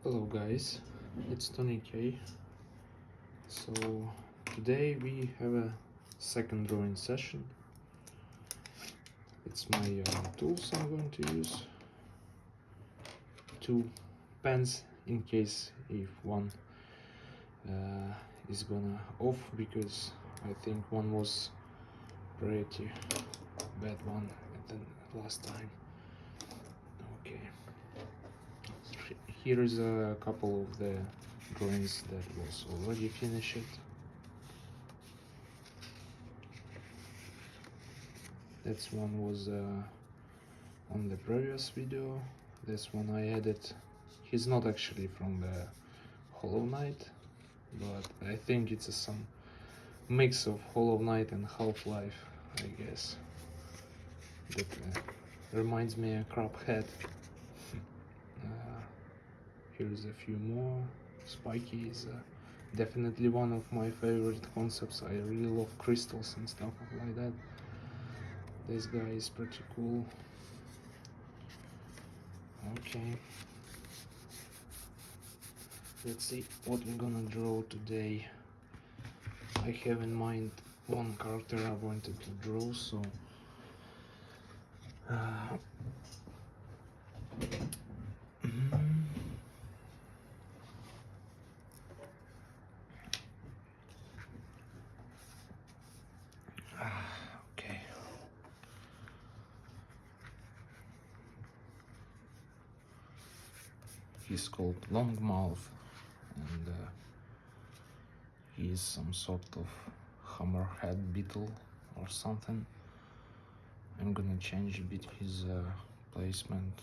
Hello guys, it's Tony K. So today we have a second drawing session. It's my tools I'm going to use. Two pens in case if one is gonna off, because I think one was pretty bad one at the last time. Okay. Here is a couple of the drawings that was already finished. That one was on the previous video. This one I added. He's not actually from the Hollow Knight, but I think it's some mix of Hollow Knight and Half-Life, I guess. That reminds me of Crabhead. Here's a few more. Spiky is definitely one of my favorite concepts. I really love crystals and stuff like that. This guy is pretty cool. Okay, let's see what we're gonna draw today. I have in mind one character I wanted to draw, so okay. He's called Longmouth, and he is some sort of hammerhead beetle or something. I'm gonna change a bit his placement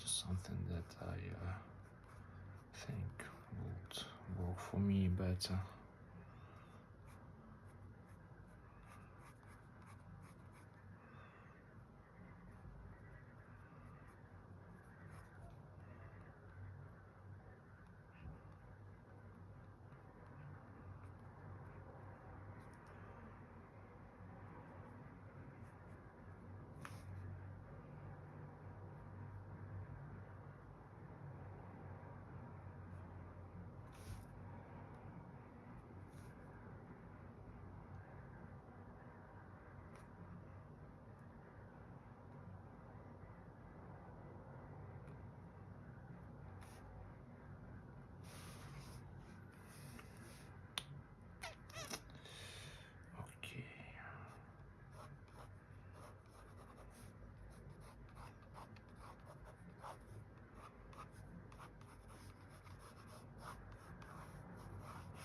to something that I think would work for me better.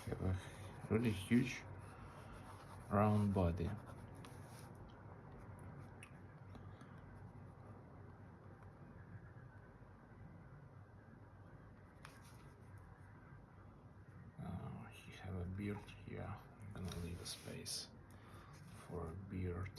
Have a really huge round body. He have a beard here. I'm gonna leave a space for a beard.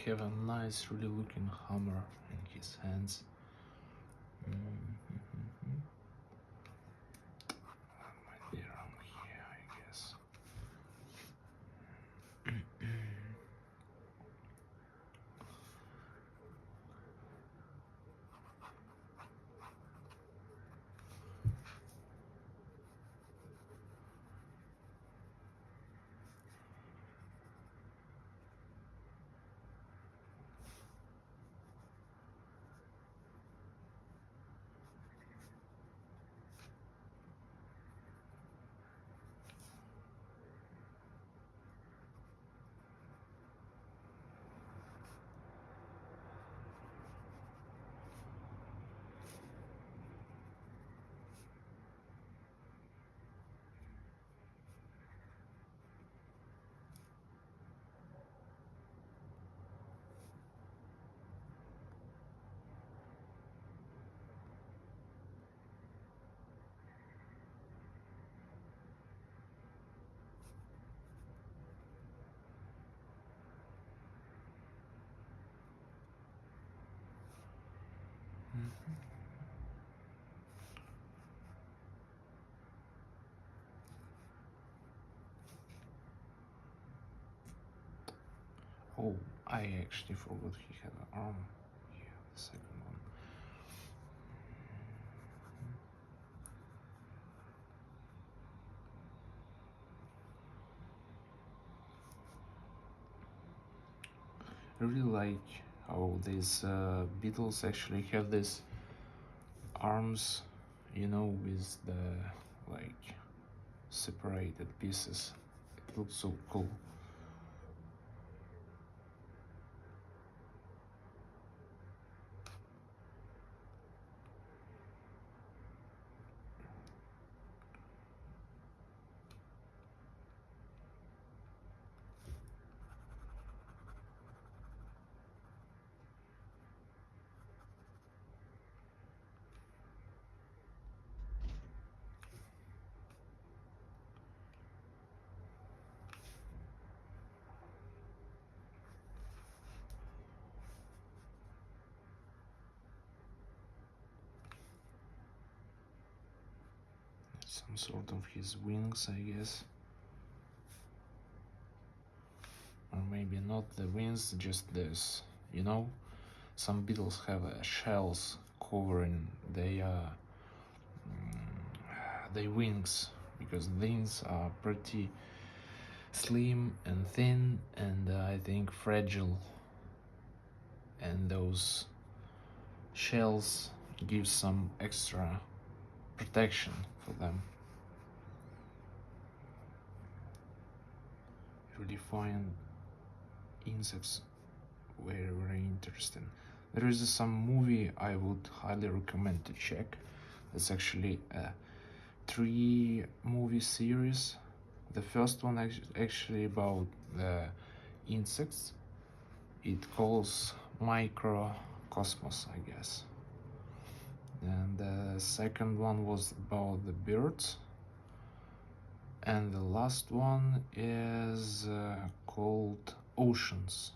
have a nice, really looking hammer in his hands. Might be around here, I guess. Oh, I actually forgot he had an arm. Yeah, the second one. I really like how these beetles actually have these arms, you know, with the like separated pieces. It looks so cool. Some sort of his wings, I guess. Or maybe not the wings, just this, you know? Some beetles have shells covering their wings, because these are pretty slim and thin and I think fragile, and those shells give some extra protection for them. I really find insects very, very interesting. There is some movie I would highly recommend to check. It's actually a 3-movie series. The first one actually about the insects. It calls Microcosmos, I guess. And the second one was about the birds. And the last one is called Oceans.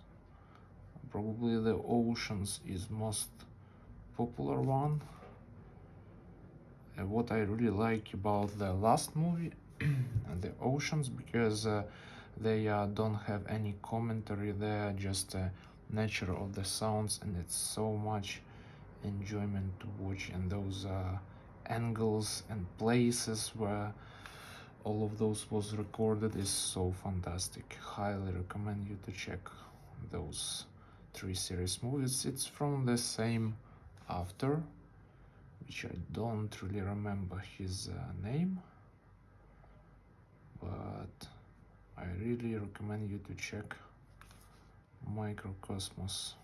Probably the Oceans is most popular one. What I really like about the last movie and the Oceans, because they don't have any commentary there, just nature of the sounds, and it's so much enjoyment to watch, and those angles and places where all of those was recorded is so fantastic. Highly recommend you to check those 3 series movies. It's from the same author, which I don't really remember his name, but I really recommend you to check Microcosmos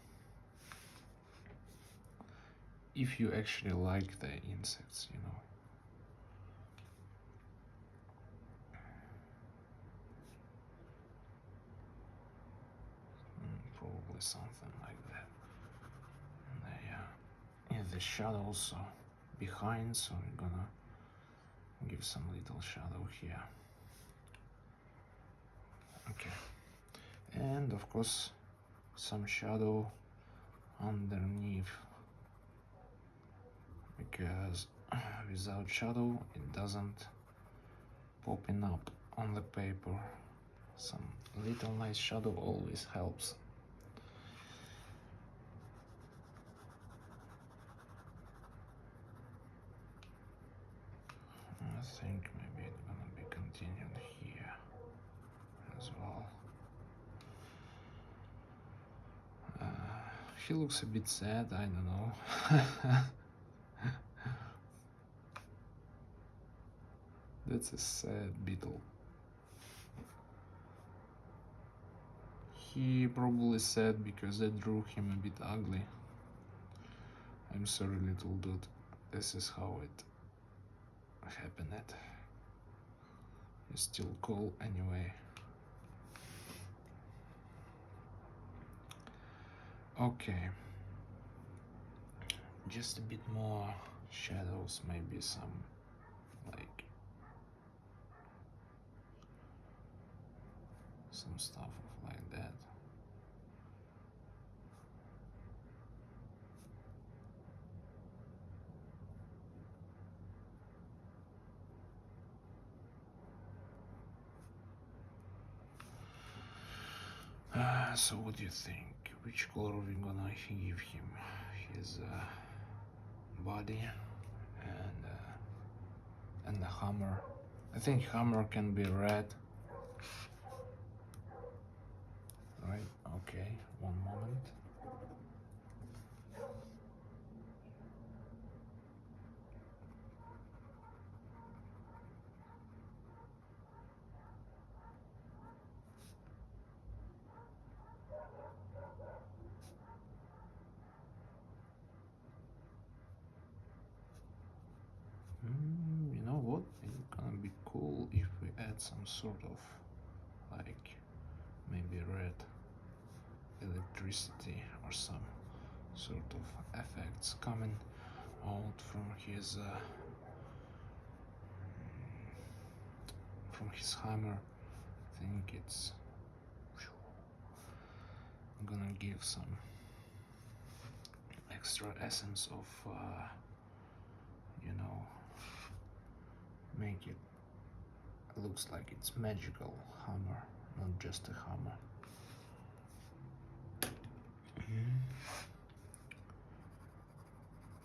if you actually like the insects, you know. Probably something like that. They in the shadow also behind, so we're gonna give some little shadow here. Okay, and of course some shadow underneath, because without shadow it doesn't popping up on the paper. Some little nice shadow always helps. I think maybe it's gonna be continued here as well. He looks a bit sad, I don't know. That's a sad beetle. He probably sad because I drew him a bit ugly. I'm sorry, little dude. This is how it happened. You're still cool anyway. Okay. Just a bit more shadows, maybe some like some stuff like that. So what do you think? Which color are we gonna give him? His body and the hammer. I think hammer can be red. Right? Okay, one moment. You know what? It's gonna be cool if we add some sort of like maybe red electricity or some sort of effects coming out from his hammer. I think it's I'm gonna give some extra essence of you know, make it looks like it's magical hammer, not just a hammer.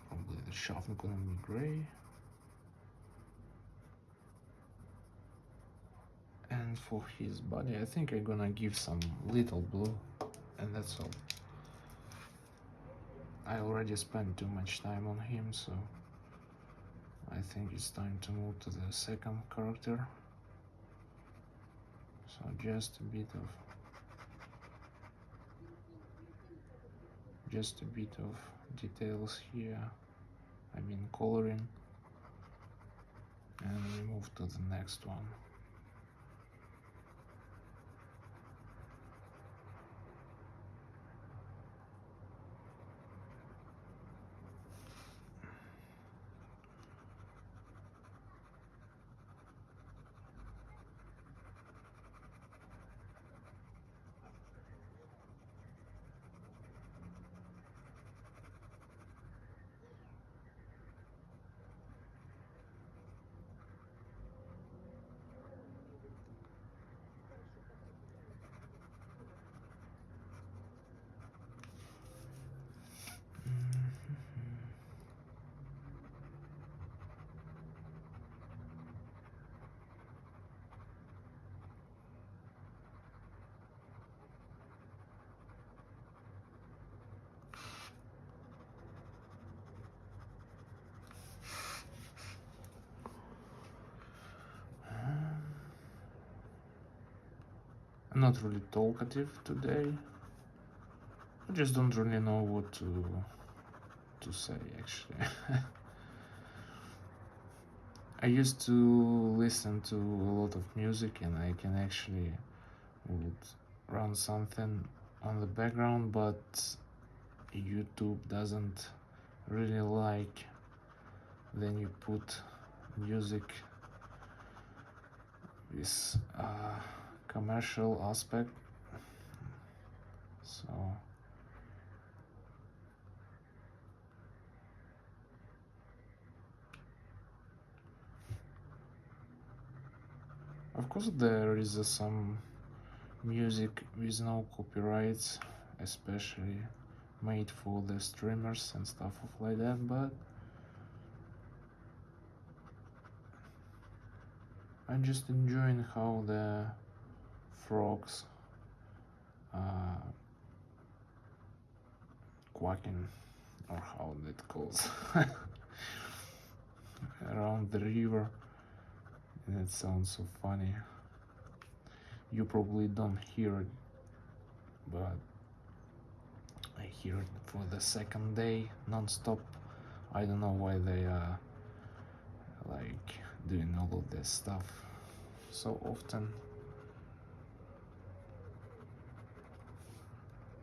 Probably the shaft gonna be gray. And for his body, I think I'm gonna give some little blue, and that's all. I already spent too much time on him, so I think it's time to move to the second character. So just a bit of details here, I mean coloring, and we move to the next one. I'm not really talkative today. I just don't really know what to say actually. I used to listen to a lot of music and I can actually would run something on the background, but YouTube doesn't really like when you put music with commercial aspect. So of course there is some music with no copyrights, especially made for the streamers and stuff like that, but I'm just enjoying how the frogs quacking, or how that calls, around the river, and it sounds so funny. You probably don't hear it, but I hear it for the second day non-stop. I don't know why they are like doing all of this stuff so often.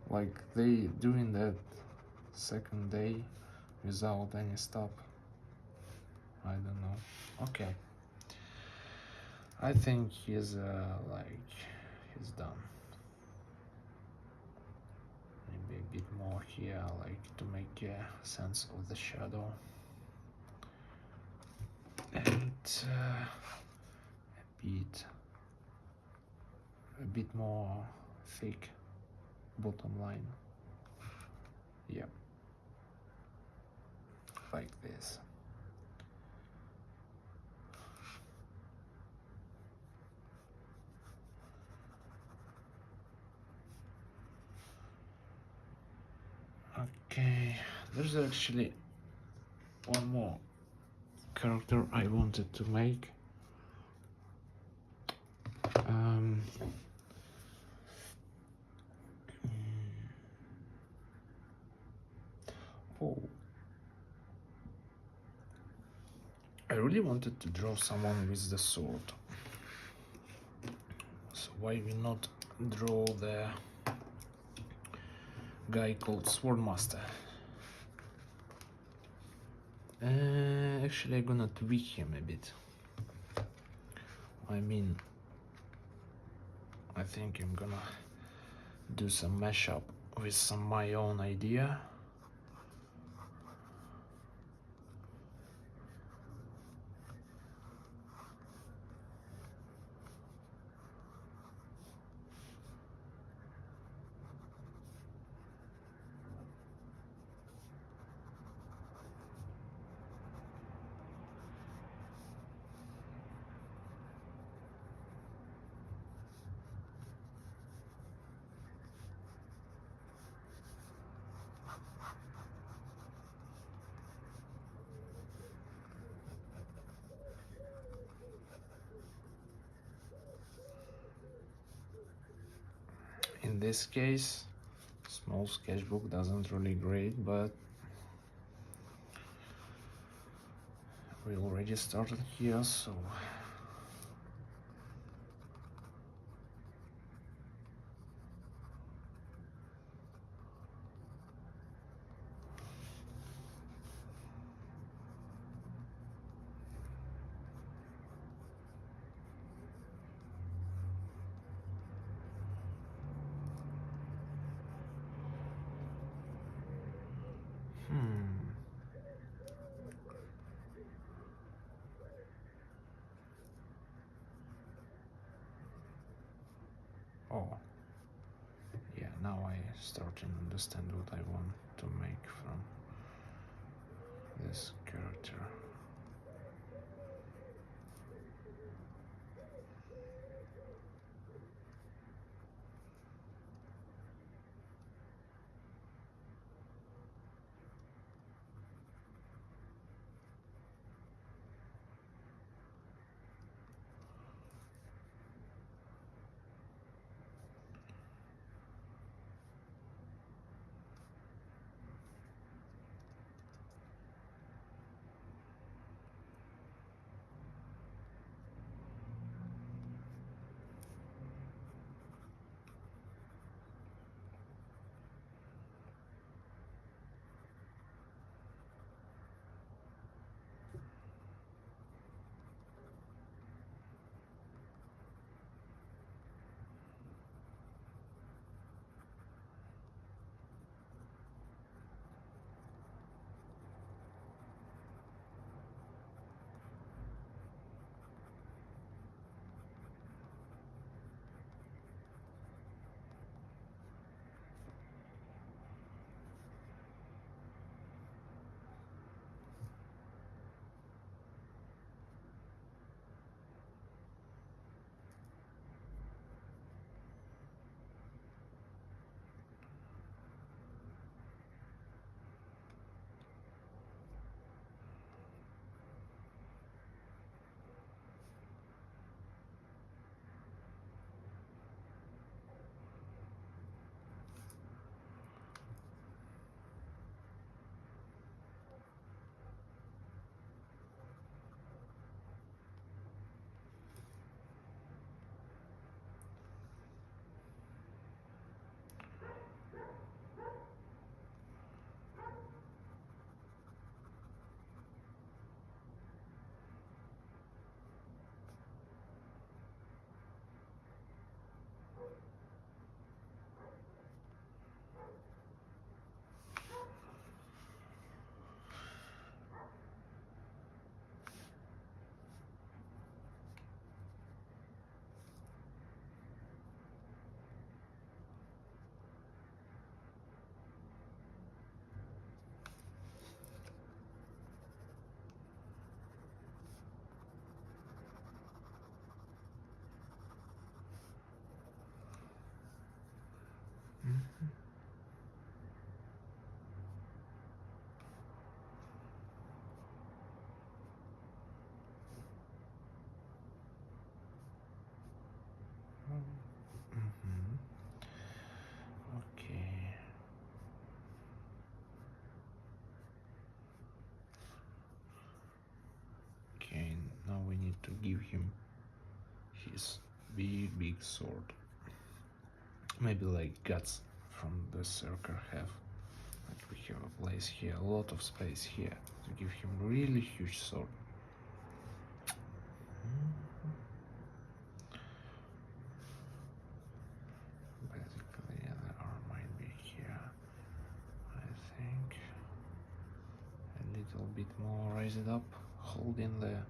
Like they doing that second day without any stop. I don't know. Okay, I think he's done. Maybe a bit more here, like to make a sense of the shadow, and a bit more thick bottom line. Yep, like this. Okay, there's actually one more character I wanted to make. Oh, I really wanted to draw someone with the sword. So why we not draw the guy called Swordmaster? Actually, I'm gonna tweak him a bit. I mean, I think I'm gonna do some mashup with some my own idea. In this case, small sketchbook doesn't really great, but we already started here, so oh, yeah, now I start to understand what I want to make from this character. to give him his big sword. Maybe like guts from Berserker have. Like we have a place here, a lot of space here to give him really huge sword. Basically, yeah, the arm might be here. I think a little bit more raised up, holding the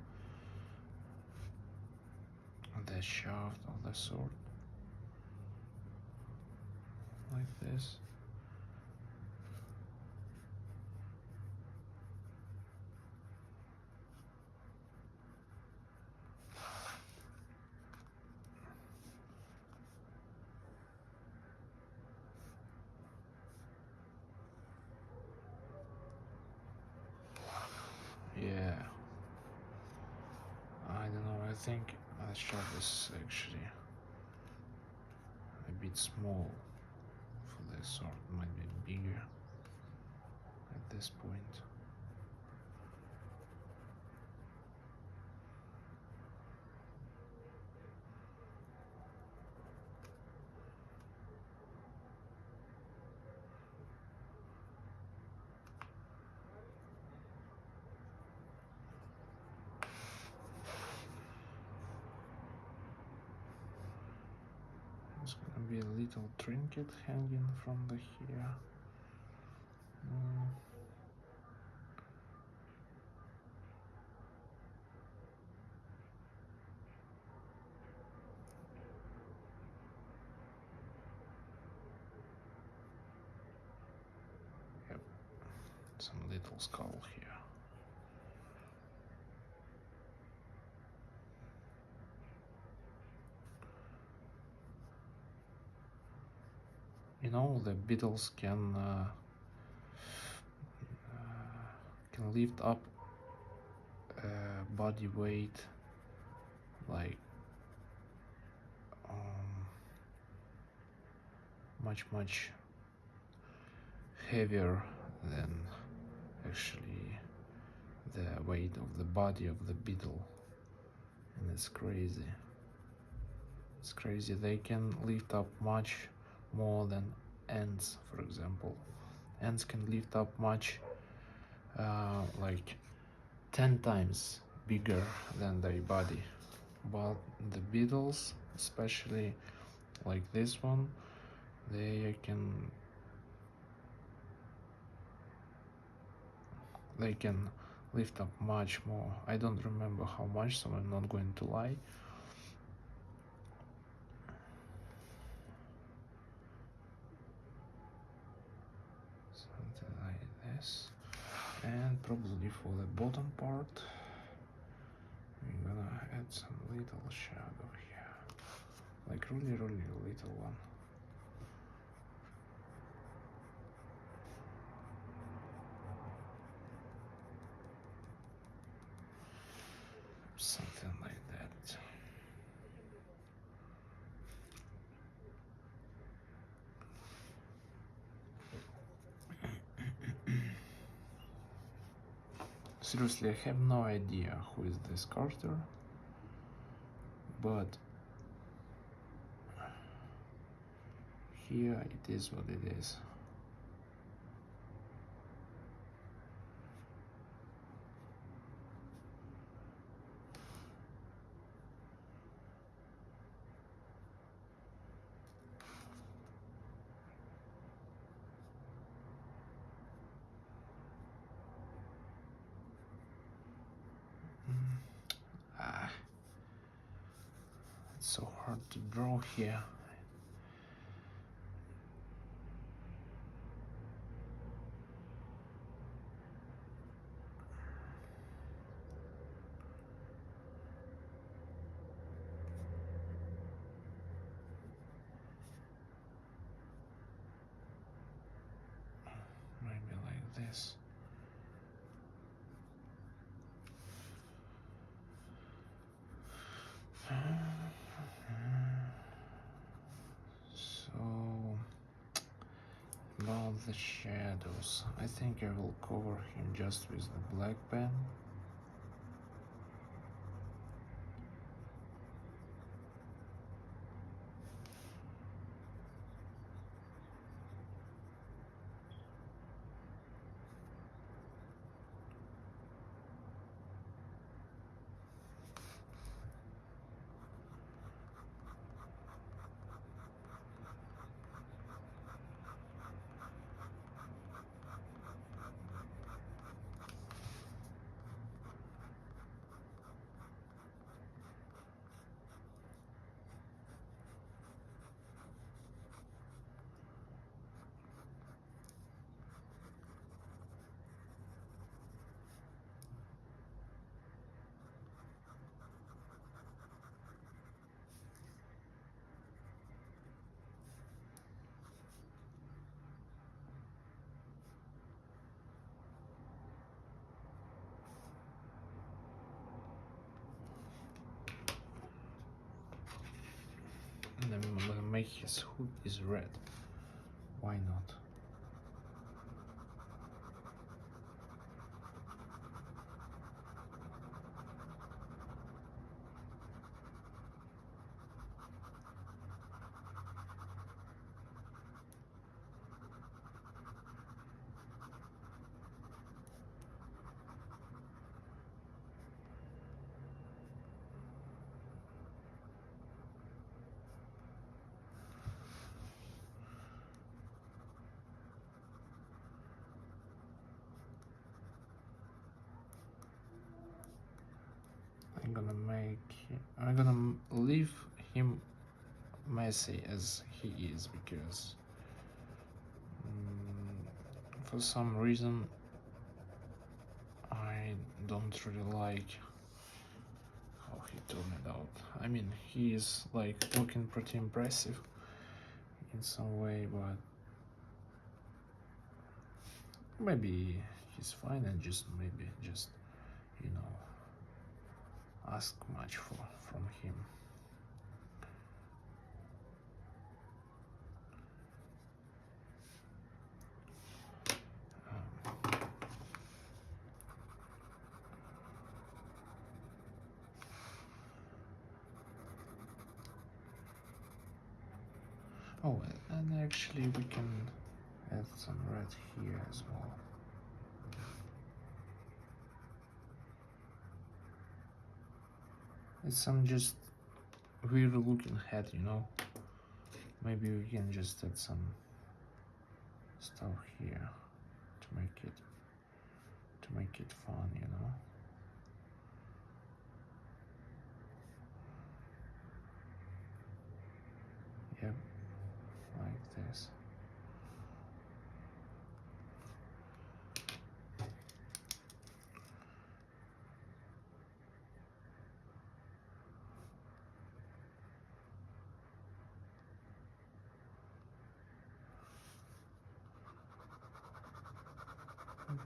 shaft of the sword like this. Yeah, I don't know, I think the shot is actually a bit small for the sword, might be bigger at this point. It's gonna be a little trinket hanging from the here. Yep, some little skull here. You know, the beetles can lift up body weight like much heavier than actually the weight of the body of the beetle, and it's crazy. It's crazy. They can lift up much more than ants, for example. Ants can lift up much like 10 times bigger than their body, but the beetles, especially like this one, they can lift up much more. I don't remember how much, so I'm not going to lie. Something like this. And probably for the bottom part, we're gonna add some little shadow here, like really little one. Something like that. Seriously, I have no idea who is this Carter, but here it is what it is. It's so hard to draw here. Maybe like this. So about the shadows, I think I will cover him just with the black pen. make his hood is red. Why not? I'm gonna leave him messy as he is, because for some reason I don't really like how he turned it out. I mean, he is like looking pretty impressive in some way, but maybe he's fine, and maybe you know, ask much from him. Oh, and actually we can add some red here as well. It's some just weird looking hat, you know. Maybe we can just add some stuff here to make it fun, you know. Yep, like this.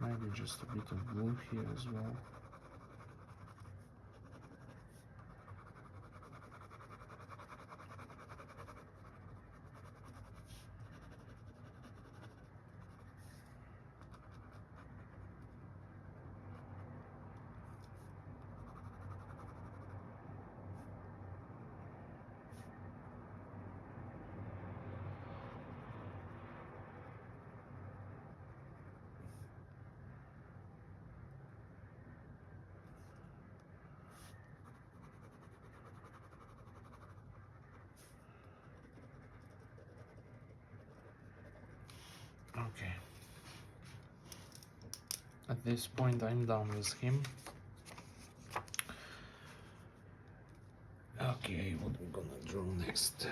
Maybe just a bit of blue here as well. Okay. At this point, I'm done with him. Okay, what we're gonna draw next?